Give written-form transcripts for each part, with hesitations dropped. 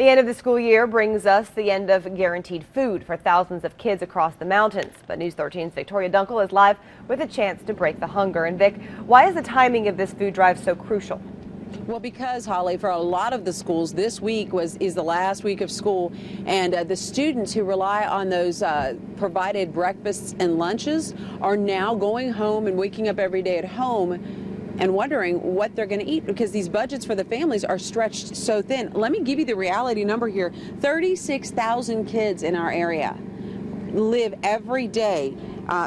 The end of the school year brings us the end of guaranteed food for thousands of kids across the mountains. But News 13's Victoria Dunkel is live with a chance to break the hunger. And Vic, why is the timing of this food drive so crucial? Well, because, Holly, for a lot of the schools, this week is the last week of school, and the students who rely on those provided breakfasts and lunches are now going home and waking up every day at home and wondering what they're going to eat because these budgets for the families are stretched so thin. Let me give you the reality number here. 36,000 kids in our area live every day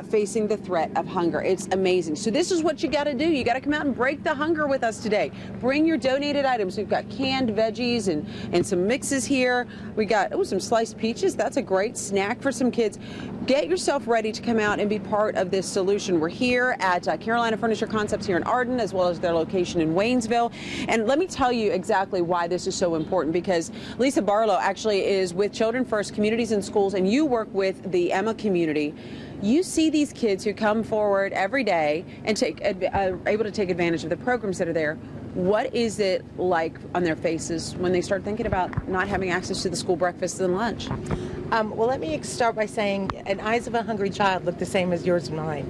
facing the threat of hunger. It's amazing. So this is what you got to do. You got to come out and break the hunger with us today. Bring your donated items. We've got canned veggies and some mixes here. We got some sliced peaches. That's a great snack for some kids. Get yourself ready to come out and be part of this solution. We're here at Carolina Furniture Concepts here in Arden, as well as their location in Waynesville. And let me tell you exactly why this is so important, because Lisa Barlow actually is with Children First Communities and Schools, and you work with the Emma community. You see these kids who come forward every day and are able to take advantage of the programs that are there. What is it like on their faces when they start thinking about not having access to the school breakfast and lunch? Well, let me start by saying the eyes of a hungry child look the same as yours and mine.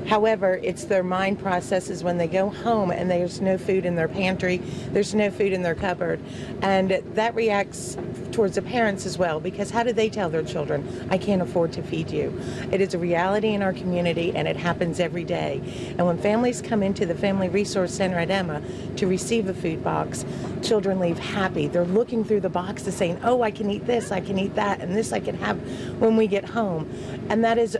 However, it's their mind processes when they go home and there's no food in their pantry, there's no food in their cupboard, and that reacts towards the parents as well, because how do they tell their children, I can't afford to feed you? It is a reality in our community, and it happens every day. And when families come into the Family Resource Center at Emma to receive a food box, children leave happy. They're looking through the boxes saying, oh, I can eat this, I can eat that, and this I can have when we get home. And that is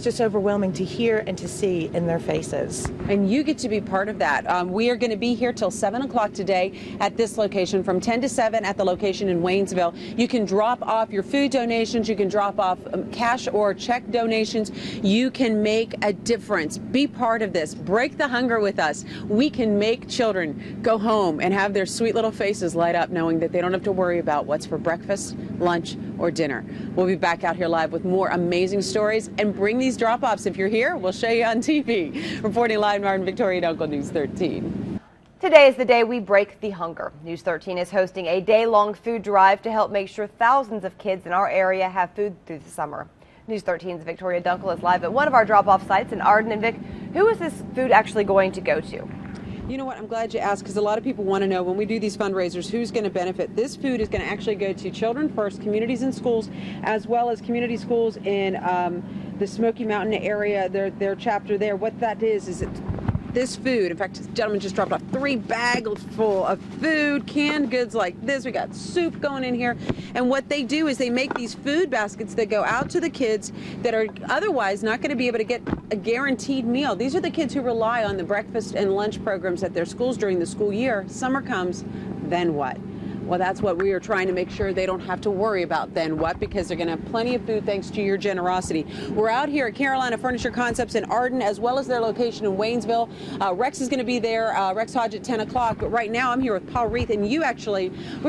just overwhelming to hear and to see in their faces. And you get to be part of that. We are going to be here till 7 o'clock today at this location, from 10 to 7 at the location in Waynesville. You can drop off your food donations. You can drop off cash or check donations. You can make a difference. Be part of this. Break the hunger with us. We can make children go home and have their sweet little faces light up knowing that they don't have to worry about what's for breakfast, lunch, or dinner. We'll be back out here live with more amazing stories, and bring these drop-offs. If you're here, we'll show you on TV. Reporting live in Arden, Victoria Dunkel, News 13. Today is the day we break the hunger. News 13 is hosting a day-long food drive to help make sure thousands of kids in our area have food through the summer. News 13's Victoria Dunkel is live at one of our drop-off sites in Arden. And Vic, who is this food actually going to go to? You know what, I'm glad you asked, because a lot of people want to know when we do these fundraisers who's going to benefit. This food is going to actually go to Children First Communities and Schools, as well as community schools in the Smoky Mountain area, their chapter there. What that is this food. In fact, this gentleman just dropped off 3 bags full of food, canned goods like this. We got soup going in here. And what they do is they make these food baskets that go out to the kids that are otherwise not going to be able to get a guaranteed meal. These are the kids who rely on the breakfast and lunch programs at their schools during the school year. Summer comes, then what? Well, that's what we are trying to make sure they don't have to worry about then what, because they're going to have plenty of food thanks to your generosity. We're out here at Carolina Furniture Concepts in Arden, as well as their location in Waynesville. Rex is going to be there, Rex Hodge, at 10 o'clock. But right now I'm here with Paul Reith, and we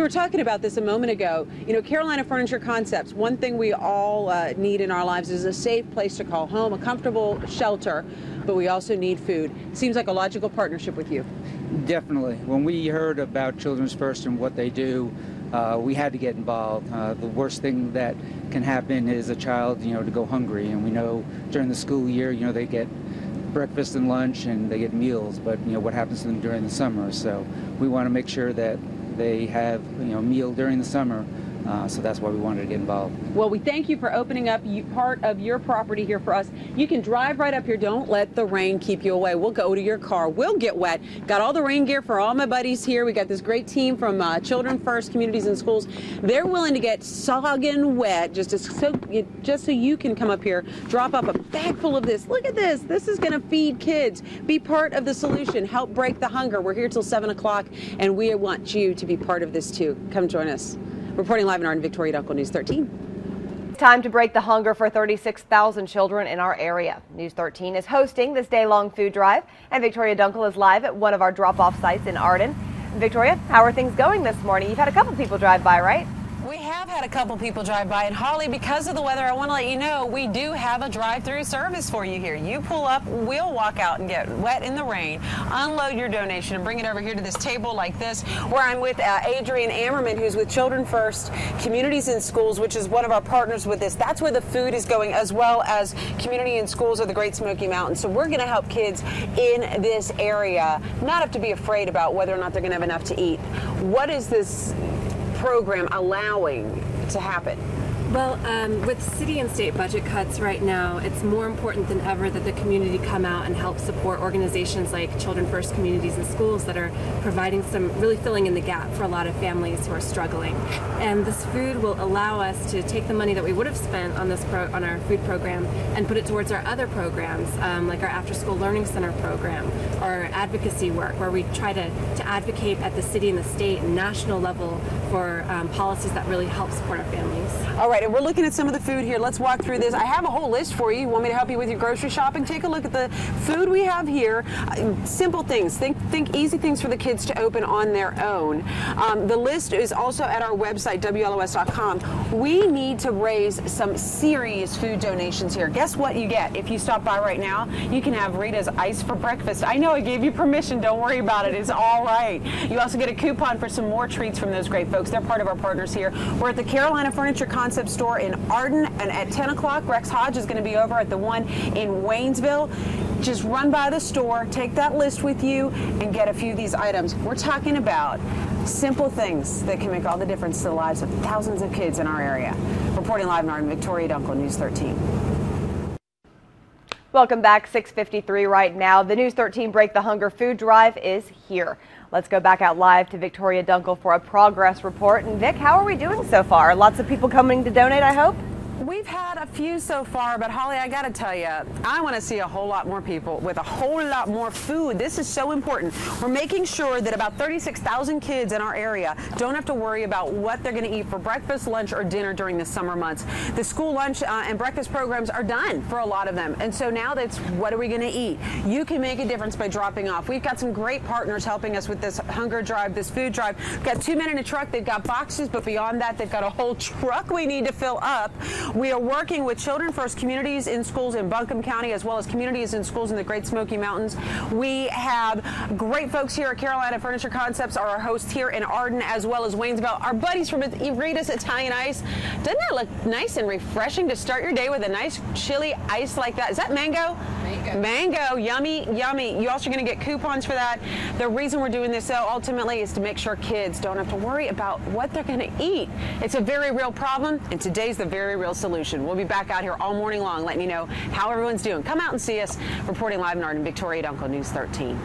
were talking about this a moment ago. You know, Carolina Furniture Concepts, one thing we all need in our lives is a safe place to call home, a comfortable shelter, but we also need food. Seems like a logical partnership with you. Definitely. When we heard about Children's First and what they do, we had to get involved. The worst thing that can happen is a child, to go hungry. And we know during the school year, they get breakfast and lunch and they get meals. But, what happens to them during the summer? So we want to make sure that they have, a meal during the summer. So that's why we wanted to get involved. Well, we thank you for opening up part of your property here for us. You can drive right up here. Don't let the rain keep you away. We'll go to your car. We'll get wet. Got all the rain gear for all my buddies here. We got this great team from Children First Communities and Schools. They're willing to get sogging wet just so you can come up here, drop up a bag full of this. Look at this. This is going to feed kids. Be part of the solution. Help break the hunger. We're here till 7 o'clock, and we want you to be part of this too. Come join us. Reporting live in Arden, Victoria Dunkel, News 13. It's time to break the hunger for 36,000 children in our area. News 13 is hosting this day-long food drive, and Victoria Dunkel is live at one of our drop-off sites in Arden. Victoria, how are things going this morning? You've had a couple people drive by, right? We have had a couple people drive by, and Holly, because of the weather, I want to let you know we do have a drive-through service for you here. You pull up, we'll walk out and get wet in the rain, unload your donation, and bring it over here to this table like this, where I'm with Adrian Ammerman, who's with Children First Communities in Schools, which is one of our partners with this. That's where the food is going, as well as Community in Schools of the Great Smoky Mountains. So we're going to help kids in this area not have to be afraid about whether or not they're going to have enough to eat. What is this program allowing to happen? Well, with city and state budget cuts right now, it's more important than ever that the community come out and help support organizations like Children First Communities in Schools that are providing really filling in the gap for a lot of families who are struggling. And this food will allow us to take the money that we would have spent on on our food program and put it towards our other programs, like our After School Learning Center program, or advocacy work, where we try to advocate at the city and the state and national level for policies that really help support our families. All right, and we're looking at some of the food here. Let's walk through this. I have a whole list for you. You want me to help you with your grocery shopping? Take a look at the food we have here. Simple things. Think easy things for the kids to open on their own. The list is also at our website, WLOS.com. We need to raise some serious food donations here. Guess what you get? If you stop by right now, you can have Rita's ice for breakfast. I know I gave you permission. Don't worry about it. It's all right. You also get a coupon for some more treats from those great folks. They're part of our partners here. We're at the Carolina Furniture Concept Store in Arden, and at 10 o'clock, Rex Hodge is going to be over at the one in Waynesville. Just run by the store, take that list with you, and get a few of these items. We're talking about simple things that can make all the difference to the lives of thousands of kids in our area. Reporting live in Arden, Victoria Dunkel, News 13. Welcome back. 6:53 right now. The News 13 Break the Hunger food drive is here. Let's go back out live to Victoria Dunkel for a progress report. And Vic, how are we doing so far? Lots of people coming to donate, I hope? We've had a few so far, but Holly, I got to tell you, I want to see a whole lot more people with a whole lot more food. This is so important. We're making sure that about 36,000 kids in our area don't have to worry about what they're going to eat for breakfast, lunch, or dinner during the summer months. The school lunch and breakfast programs are done for a lot of them, and so now that's what are we going to eat? You can make a difference by dropping off. We've got some great partners helping us with this hunger drive, this food drive. We've got 2 men in a truck. They've got boxes, but beyond that, they've got a whole truck we need to fill up. We are working with Children First Communities in Schools in Buncombe County, as well as Communities in Schools in the Great Smoky Mountains. We have great folks here at Carolina Furniture Concepts, are our hosts here in Arden, as well as Waynesville. Our buddies from Rita's Italian Ice. Doesn't that look nice and refreshing to start your day with a nice chili ice like that? Is that mango? Mango, yummy, yummy. You also are going to get coupons for that. The reason we're doing this, though, ultimately is to make sure kids don't have to worry about what they're going to eat. It's a very real problem, and today's the very real solution. We'll be back out here all morning long letting you know how everyone's doing. Come out and see us. Reporting live in Arden, Victoria Dunkel, News 13.